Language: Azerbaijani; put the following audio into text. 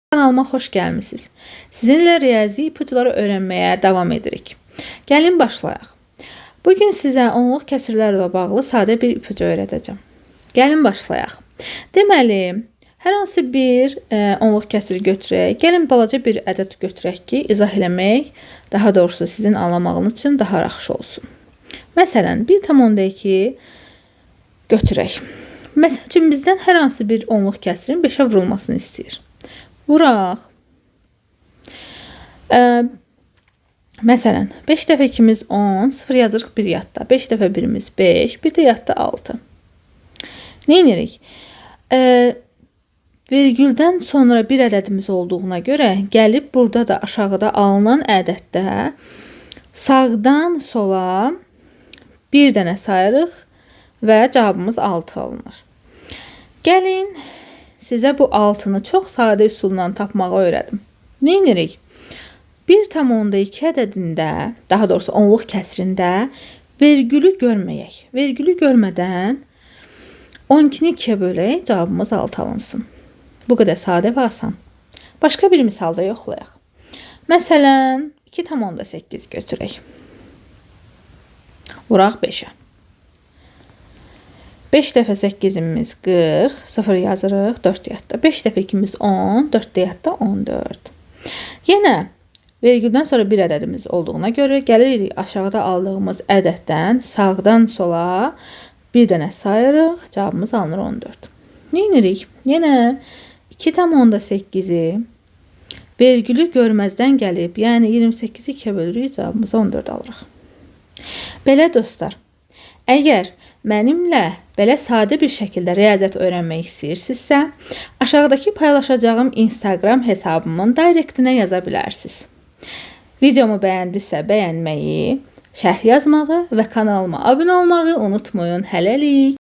Kanalıma xoş gəlmisiniz. Sizinlə riyazi ipuçları öyrənməyə davam edirik. Gəlin başlayaq. Bugün sizə onluq kəsirlərlə bağlı sadə bir ipucu öyrədəcəm. Gəlin başlayaq. Deməli, hər hansı bir onluq kəsiri götürək. Gəlin balaca bir ədəd götürək ki, izah eləmək, daha doğrusu sizin anlamağınız üçün daha yaxşı olsun. Məsələn, 1,2 götürək. Məsəl üçün bizdən hər hansı bir onluq kəsirin 5-ə vurulmasını istəyir. Vuraq. Məsələn, 5 dəfə 2-miz 10, 0 yazırıq bir yadda. 5 dəfə 1-imiz 5, bir də yadda 6. Nə edirik? Vergüldən sonra bir ədədimiz olduğuna görə gəlib burada da aşağıda alınan ədəddə sağdan sola bir dənə sayırıq və cavabımız 6 alınır. Gəlin sizə bu 6-nı çox sadə üsulla tapmağı öyrədim. Nə edirik? 1,2 ədədində, daha doğrusu onluq kəsirində vergülü görməyək. Vergülü görmədən 12-ni 2-yə bölək, cavabımız 6 alınsın. Bu qədər sadə və asan. Başqa bir misalda yoxlayaq. Məsələn, 2,8 götürək. Vuraq 5-ə. 5 dəfə 8-imiz 40, 0 yazırıq, 4 yadda. 5 dəfə 2-miz 10, 4 yadda 14. Yenə vergüldən sonra bir ədədimiz olduğuna görə gəlirik aşağıda aldığımız ədəddən sağdan sola bir dənə sayırıq, cavabımız alınır 14. Nə edirik? Yenə 2,8-i vergülü görməzdən gəlib, yəni 28-i 2-yə bölürük, cavabımız 14 alırıq. Belə dostlar, əgər mənimlə belə sadə bir şəkildə riyaziyyat öyrənmək istəyirsinizsə, aşağıdakı paylaşacağım Instagram hesabımın direktinə yaza bilərsiniz. Videomu bəyəndisə bəyənməyi, şərh yazmağı və kanalıma abunə olmağı unutmayın. Hələlik.